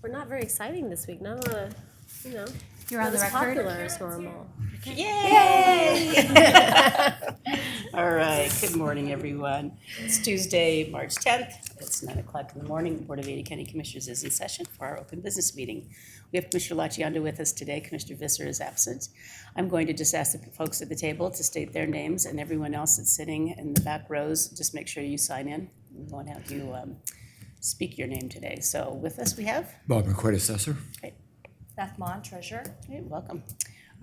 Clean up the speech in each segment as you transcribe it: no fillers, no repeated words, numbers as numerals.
We're not very exciting this week. Not a lot of, You're on not the as record. popular as normal. Yay! All right, good morning, everyone. It's Tuesday, March 10th. It's 9 o'clock in the morning. The Board of Ada County Commissioners is in session for our open business meeting. We have Commissioner Lachiando with us today. Commissioner Visser is absent. I'm going to just ask the folks at the table to state their names, and everyone else that's sitting in the back rows, just make sure you sign in. We won't have you speak your name today. So with us we have, Bob McQuaid, assessor. okay, Beth Mon, treasurer. welcome.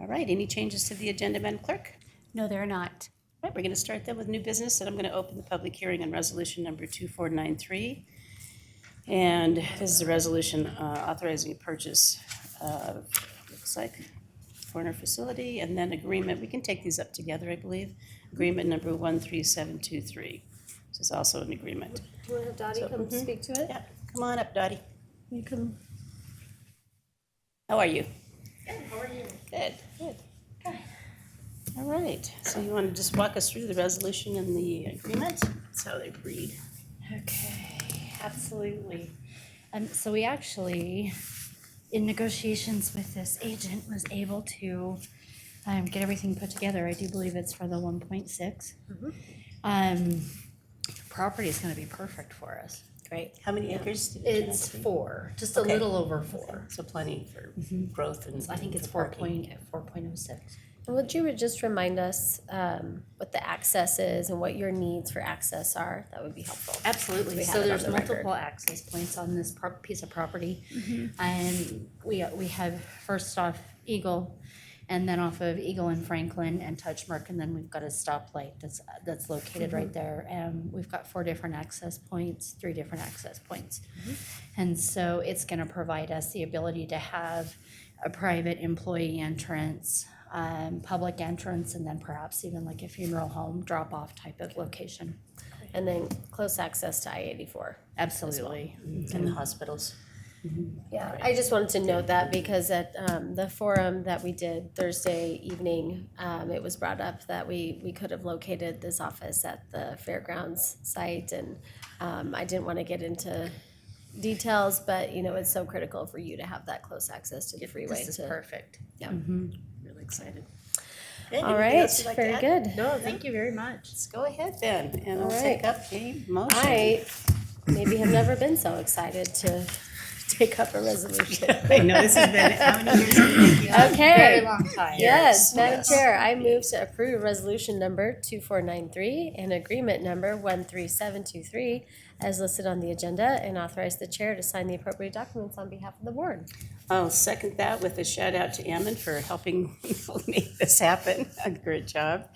All right, any changes to the agenda, Madam Clerk? No, they're not. All right, we're going to start then with new business, and I'm going to open the public hearing on resolution number 2493. And this is a resolution authorizing a purchase of, looks like, corner facility, and then agreement. We can take these up together, I believe. Agreement number 13723. This is also an agreement. Do you want to have Dottie So, come speak to it? Yeah, come on up, Dottie. You come. How are you? Good, how are you? Good, good. All right, so you want to just walk us through the resolution and the agreement? That's how they read. Okay, absolutely. So we actually, in negotiations with this agent, was able to get everything put together. I do believe it's for the 1.6. Property is going to be perfect for us. Great. How many acres? did you It's say? 4, just Okay. a little over 4. So plenty for growth and. I think it's for parking. 4.06. And would you just remind us what the access is and what your needs for access are? That would be helpful. Absolutely. We have So it on there's the record. multiple access points on this piece of property. And we have first off Eagle, and then off of Eagle and Franklin and Touchmark, and then we've got a stoplight that's located right there. And we've got 4 different access points, 3 different access points. And so it's gonna provide us the ability to have a private employee entrance, public entrance, and then perhaps even like a funeral home drop-off type of location. And then close access to I-84. Absolutely. And the hospitals. Yeah, I just wanted to note that because at the forum that we did Thursday evening, it was brought up that we could have located this office at the fairgrounds site, and I didn't want to get into details, but it's so critical for you to have that close access to the freeway. This is perfect. Yeah. Really excited. Okay, All anything right, else you'd like to very add? good. No, thank you very much. Let's go ahead then, and All we'll right. take up a motion. I maybe have never been so excited to take up a resolution. I know, this has been, how many years have you been making? Okay. Very long time. Yes, Madam Yes. Chair, I move to approve resolution number 2493 and agreement number 13723 as listed on the agenda, and authorize the chair to sign the appropriate documents on behalf of the board. I'll second that with a shout out to Ammon for helping make this happen. A great job.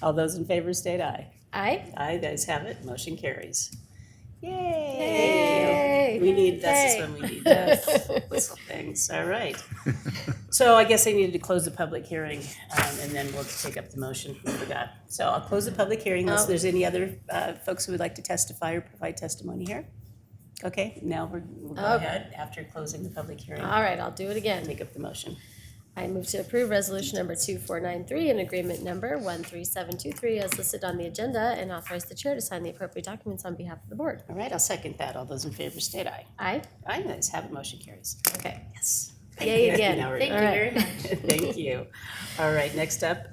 All those in favor state aye. Aye? Aye, the ayes have it, motion carries. Yay! Yay! We need, this is Yay. when we need the whistle things, all right. So I guess I needed to close the public hearing, and then we'll take up the motion, we forgot. So I'll close the public hearing unless Oh. there's any other folks who would like to testify or provide testimony here. Okay, now we'll go Okay. ahead after closing the public hearing, All right, I'll do it again. make up the motion. I move to approve resolution number 2493 and agreement number 13723 as listed on the agenda, and authorize the chair to sign the appropriate documents on behalf of the board. All right, I'll second that. All those in favor state aye. Aye? Aye, the ayes have it, motion carries. Okay. Yes. Yay again. Now we're Thank done. you All very right. much. Thank you. All right, next up,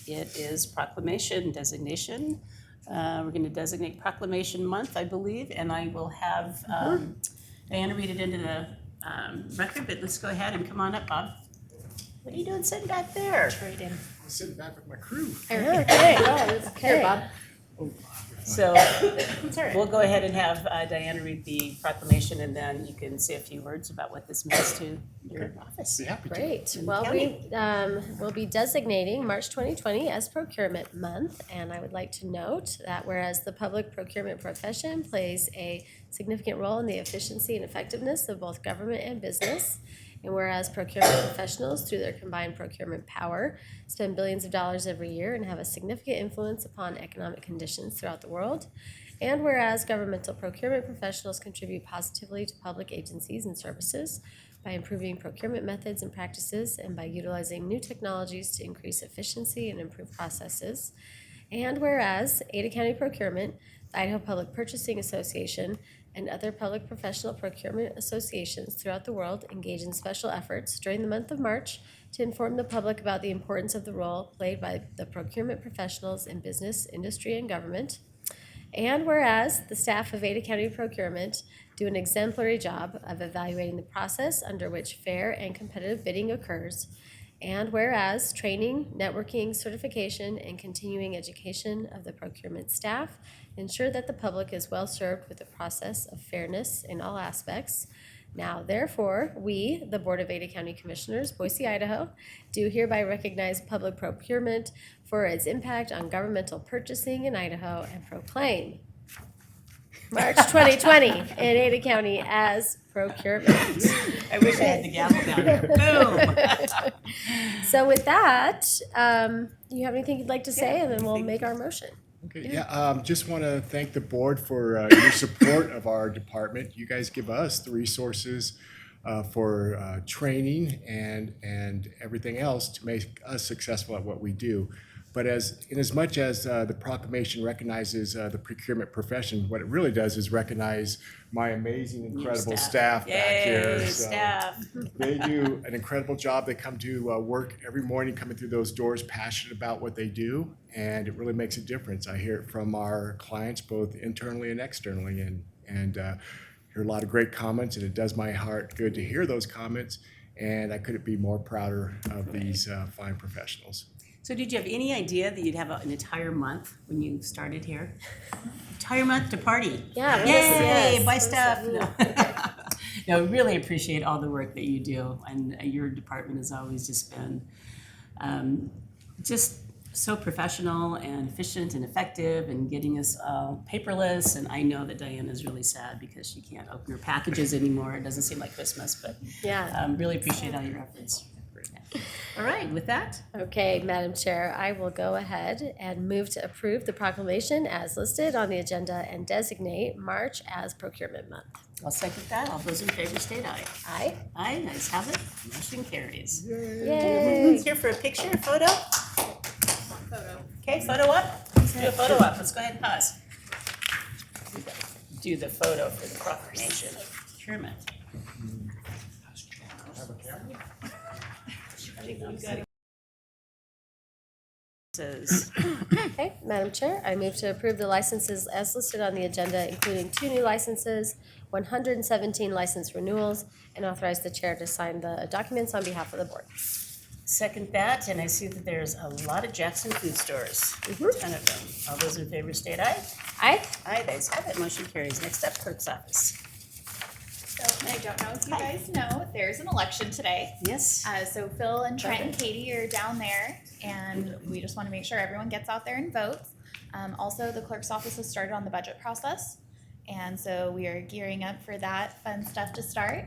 it is proclamation designation. We're going to designate Proclamation Month, I believe, and I will have Diana read it into the record, but let's go ahead and come on up, Bob. What are you doing sitting back there? Right in. I'm sitting back with my crew. Okay. Here, Okay. Bob. So It's all right. we'll go ahead and have Diana read the proclamation, and then you can say a few words about what this means to your office. Be happy to. Great. In the Well, county. we will be designating March 2020 as Procurement Month, and I would like to note that whereas the public procurement profession plays a significant role in the efficiency and effectiveness of both government and business, and whereas procurement professionals, through their combined procurement power, spend billions of dollars every year and have a significant influence upon economic conditions throughout the world, and whereas governmental procurement professionals contribute positively to public agencies and services by improving procurement methods and practices and by utilizing new technologies to increase efficiency and improve processes, and whereas Ada County Procurement, the Idaho Public Purchasing Association, and other public professional procurement associations throughout the world engage in special efforts during the month of March to inform the public about the importance of the role played by the procurement professionals in business, industry, and government. And whereas the staff of Ada County Procurement do an exemplary job of evaluating the process under which fair and competitive bidding occurs, and whereas training, networking, certification, and continuing education of the procurement staff ensure that the public is well served with the process of fairness in all aspects. Now, therefore, we, the Board of Ada County Commissioners, Boise, Idaho, do hereby recognize public procurement for its impact on governmental purchasing in Idaho and proclaim March 2020 in Ada County as procurement. I wish I had the gavel down there. Boom. So with that, you have anything you'd like to say, and then we'll make our motion. Okay, yeah, just want to thank the board for your support of our department. You guys give us the resources for training and everything else to make us successful at what we do. But in as much as the proclamation recognizes the procurement profession, what it really does is recognize my amazing, incredible staff back here. Yay, So staff. they do an incredible job. They come to work every morning, coming through those doors, passionate about what they do, and it really makes a difference. I hear it from our clients, both internally and externally, and hear a lot of great comments, and it does my heart good to hear those comments. And I couldn't be more prouder of these fine professionals. So did you have any idea that you'd have an entire month when you started here? Entire month to party? Yeah, what is- Yay, yes, buy what is stuff. that? No, we really appreciate all the work that you do, and your department has always just been just so professional and efficient and effective and getting us paperless. And I know that Diane is really sad because she can't open her packages anymore. It doesn't seem like Christmas, but Yeah. really appreciate all your efforts. All right, with that, Okay, Madam Chair, I will go ahead and move to approve the proclamation as listed on the agenda and designate March as procurement month. I'll second that. All those in favor state aye. Aye. Aye, ayes have it. Motion carries. Yay. Who's here for a picture, photo? Okay, photo up. Let's do a photo up. Let's go ahead and pause. Do the photo for the proclamation of procurement. Says, Okay, Madam Chair, I move to approve the licenses as listed on the agenda, including 2 new licenses, 117 license renewals, and authorize the chair to sign the documents on behalf of the board. second that, and I see that there's a lot of Jackson food stores, a ton of them. All those in favor state aye. Aye. Aye, the ayes have it. Motion carries. Next up, clerk's office. So I don't know if you guys know, there's an election today. Yes. So Phil and Trent and Katie are down there, and we just want to make sure everyone gets out there and votes. Also, the clerk's office has started on the budget process, and so we are gearing up for that fun stuff to start.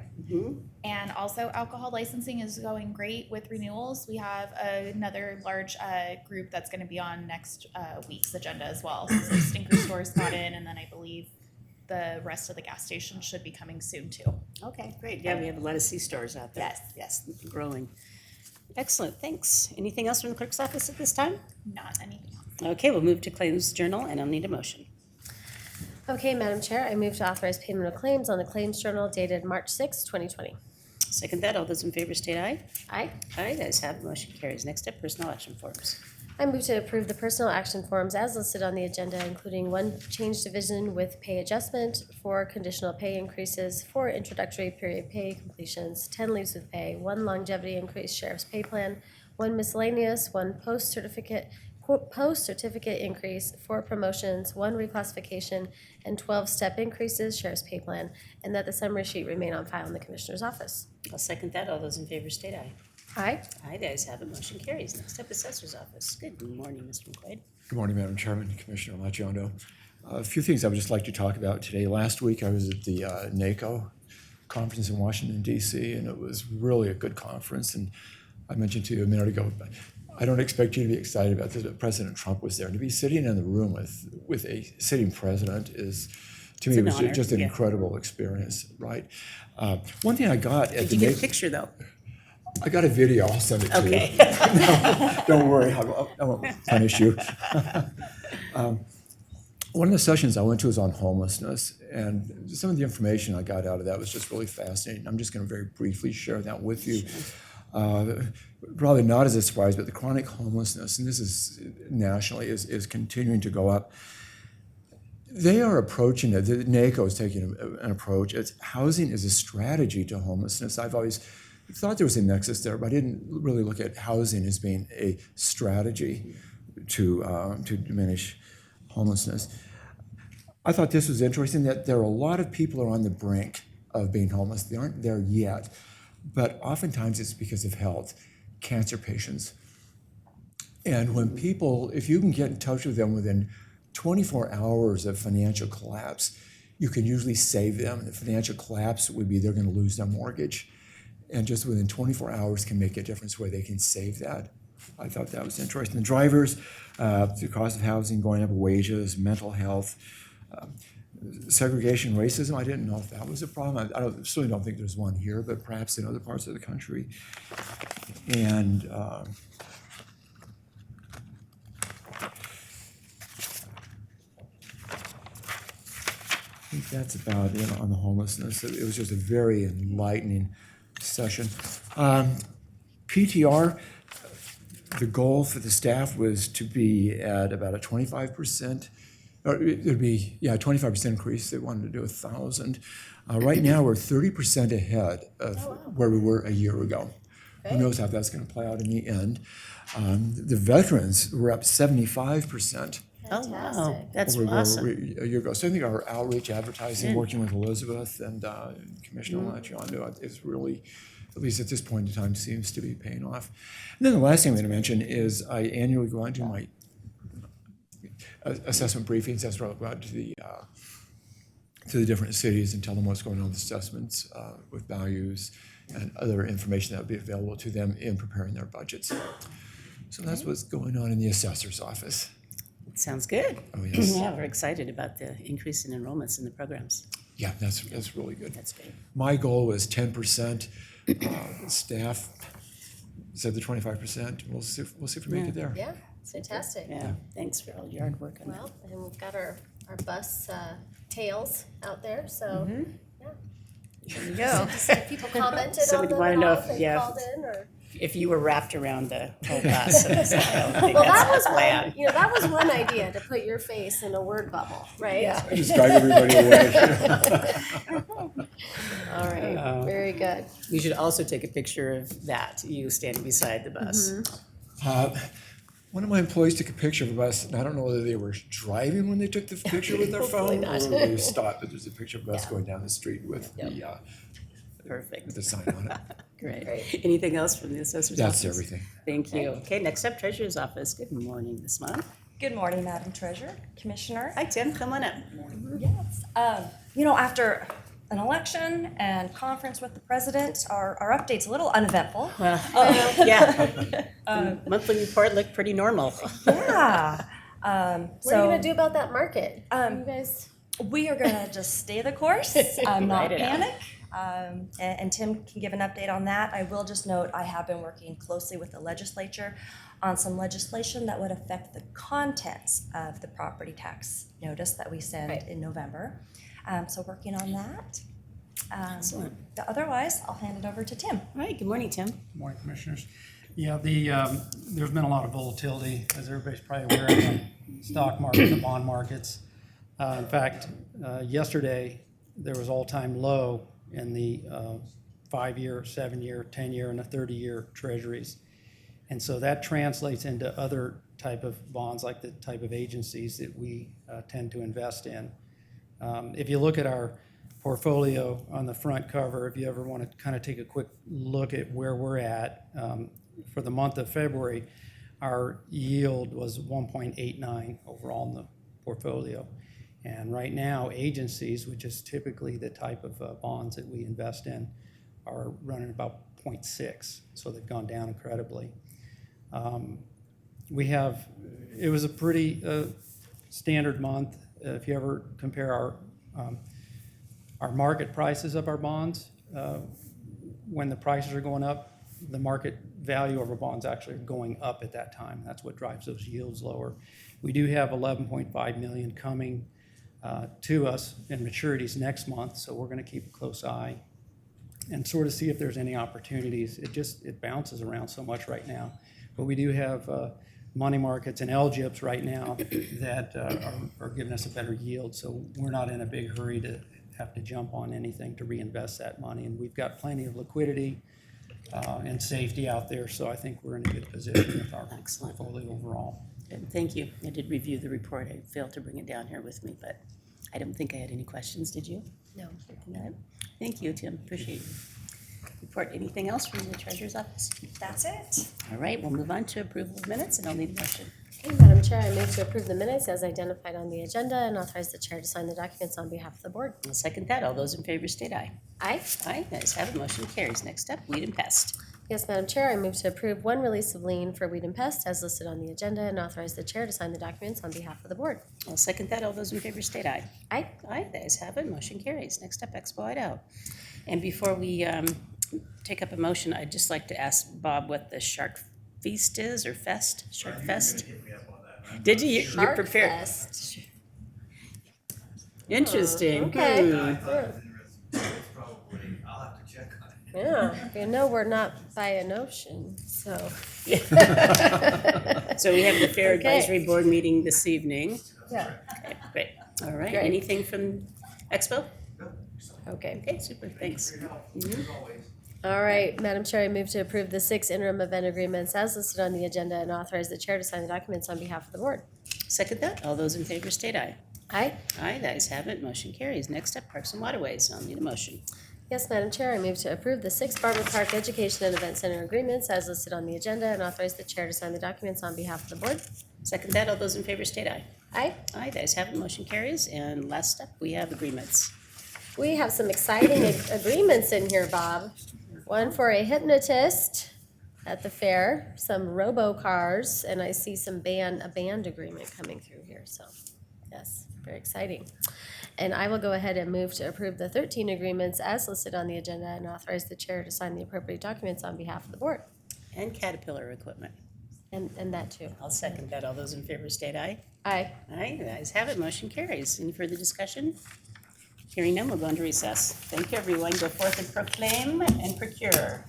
And also, alcohol licensing is going great with renewals. We have another large group that's going to be on next week's agenda as well. So Stinker Stores got in, and then I believe the rest of the gas stations should be coming soon too. Okay, great. Yeah, we have a lot of C-stores out there. Yes. Yes, growing. Excellent, thanks. Anything else from the clerk's office at this time? Not anything else. Okay, we'll move to claims journal, and I'll need a motion. Okay, Madam Chair, I move to authorize payment of claims on the Claims Journal dated March 6, 2020. Second that, all those in favor state aye. Aye. Aye, the ayes have it. Motion carries. Next up, personnel action forms. I move to approve the personal action forms as listed on the agenda, including 1 change division with pay adjustment, 4 conditional pay increases, 4 introductory period pay completions, 10 leaves with pay, 1 longevity increase sheriff's pay plan, 1 miscellaneous, 1 post-certificate increase, 4 promotions, 1 reclassification, and 12 step increases sheriff's pay plan, and that the summary sheet remain on file in the Commissioner's office. I'll second that. All those in favor state aye. Aye. Aye, the ayes have it. Motion carries. Next up, assessor's office. Good morning, Mr. McQuaid. Good morning, Madam Chairman, Commissioner Lachiondo. A few things I would just like to talk about today. Last week, I was at the NACO conference in Washington, D.C., and it was really a good conference. And I mentioned to you a minute ago, I don't expect you to be excited about this, but President Trump was there. To be sitting in the room with a sitting president is, to me, an was honor, just an yeah. incredible experience, right? One thing I got at Did the you get a NACO, picture, though? I got a video. I'll send it to you. Okay. No, don't worry. I won't punish you. one of the sessions I went to was on homelessness, and some of the information I got out of that was just really fascinating. I'm just going to very briefly share that with you. Probably not as a surprise, but the chronic homelessness, and this is nationally, is continuing to go up. They are approaching it. The NACO is taking an approach. It's housing is a strategy to homelessness. I've always thought there was a nexus there, but I didn't really look at housing as being a strategy to diminish homelessness. I thought this was interesting that there are a lot of people who are on the brink of being homeless. They aren't there yet, but oftentimes it's because of health, cancer patients. And when people, if you can get in touch with them within 24 hours of financial collapse, you can usually save them. The financial collapse would be they're going to lose their mortgage. And just within 24 hours can make a difference where they can save that. I thought that was interesting. The drivers, the cost of housing going up, wages, mental health, segregation, racism. I didn't know if that was a problem. I certainly don't think there's one here, but perhaps in other parts of the country. And I think that's about it on the homelessness. It was just a very enlightening session. PTR, the goal for the staff was to be at about a 25%, or it'd be, 25% increase. They wanted to do 1,000. Right now, we're 30% ahead of where we were a year ago. Who knows how that's going to play out in the end. The veterans were up 75%. Oh, wow, Fantastic. that's over where awesome. we a year ago. So I think our outreach advertising, working with Elizabeth and Commissioner Latriondo, is really, at least at this point in time, seems to be paying off. And then the last thing I'm going to mention is I annually go out to my assessment briefings. That's where I'll go out to the different cities and tell them what's going on with assessments, with values, and other information that will be available to them in preparing their budgets. So that's what's going on in the assessor's office. Sounds good. Oh, yes. Yeah, we're excited about the increase in enrollments in the programs. Yeah, that's really good. That's great. My goal was 10%. Staff said the 25%. We'll see if we make it there. Yeah, it's fantastic. Yeah, thanks for all your hard work on that. Well, and we've got our bus tails out there, so, yeah. There you go. If people commented on Somebody them wanna at know all, if- they yeah. called in, or? If you were wrapped around the whole bus, I was like, I don't think Well, that's that was the plan. one, that was one idea, to put your face in a word bubble, right? Yeah. I just drive everybody away. All right, very good. We should also take a picture of that, you standing beside the bus. One of my employees took a picture of us, and I don't know whether they were driving when they took the picture with their phone, or they stopped, but there's a picture of us going down the street with Perfect. the sign on it. Great. Great. Anything else from the assessor's office? That's everything. Thank you. Okay, next up, treasurer's office. Good morning, Ms. Mon. Good morning, Madam Treasurer, Commissioner. Hi, Tim, come on up. Yes. After an election and conference with the president, our update's a little uneventful. Well, yeah. The monthly report looked pretty normal. Yeah. What are you So gonna do about that market? You guys, we are gonna just stay the course, not Ride it out. panic. And Tim can give an update on that. I will just note, I have been working closely with the legislature on some legislation that would affect the contents of the property tax notice that we send Right. in November. So working on that. Excellent. But otherwise, I'll hand it over to Tim. All right, good morning, Tim. Good morning, Commissioners. Yeah, there's been a lot of volatility, as everybody's probably aware, in the stock market, the bond markets. In fact, yesterday, there was all-time low in the 5-year, 7-year, 10-year, and the 30-year treasuries. And so that translates into other type of bonds, like the type of agencies that we tend to invest in. If you look at our portfolio on the front cover, if you ever want to kind of take a quick look at where we're at, for the month of February, our yield was 1.89 overall in the portfolio. And right now, agencies, which is typically the type of bonds that we invest in, are running about 0.6, so they've gone down incredibly. It was a pretty standard month. If you ever compare our market prices of our bonds, when the prices are going up, the market value of our bonds actually are going up at that time. That's what drives those yields lower. We do have 11.5 million coming to us in maturities next month, so we're going to keep a close eye and sort of see if there's any opportunities. It bounces around so much right now. But we do have money markets and LGIPs right now that are giving us a better yield, so we're not in a big hurry to have to jump on anything to reinvest that money. And we've got plenty of liquidity and safety out there, so I think we're in a good position with our portfolio overall. Good, thank you. I did review the report. I failed to bring it down here with me, but I don't think I had any questions. Did you? No. Thank you, Tim. Appreciate it. Report. Anything else from the treasurer's office? That's it. All right, we'll move on to approval of minutes, and I'll need a motion. Okay, Madam Chair, I move to approve the minutes as identified on the agenda and authorize the chair to sign the documents on behalf of the board. I'll second that. All those in favor state aye. Aye. Aye, the ayes have it. Motion carries. Next up, weed and pest. Yes, Madam Chair, I move to approve one release of lien for weed and pest as listed on the agenda and authorize the chair to sign the documents on behalf of the board. I'll second that. All those in favor state aye. Aye. Aye, the ayes have it. Motion carries. Next up, Expo Idaho. And before we take up a motion, I'd just like to ask Bob what the Shark Feast is, or Fest? Shark Fest? Did you? You're Shark prepared. Fest. Interesting. Okay. Hmm. I'll have to check on it. Yeah, you know we're not by an ocean, so. So we have the Fair Okay. Advisory Board meeting this evening. Yeah. Okay, great. All right, Great. anything from Expo? Okay. Okay, super, thanks. All right, Madam Chair, I move to approve the 6 interim event agreements as listed on the agenda and authorize the chair to sign the documents on behalf of the board. Second that. All those in favor state aye. Aye. Aye, the ayes have it. Motion carries. Next up, Parks and Waterways. I'll need a motion. Yes, Madam Chair, I move to approve the 6 Barber Park Education and Event Center agreements as listed on the agenda and authorize the chair to sign the documents on behalf of the board. Second that. All those in favor state aye. Aye. Aye, the ayes have it. Motion carries. And last up, we have agreements. We have some exciting agreements in here, Bob. One for a hypnotist at the fair, some robo-cars, and I see a band agreement coming through here, so, yes, very exciting. And I will go ahead and move to approve the 13 agreements as listed on the agenda and authorize the chair to sign the appropriate documents on behalf of the board, And Caterpillar equipment. and that too. I'll second that. All those in favor state aye. Aye. Aye, the ayes have it. Motion carries. Any further discussion? Hearing none, we'll go into recess. Thank you, everyone. Go forth and proclaim and procure.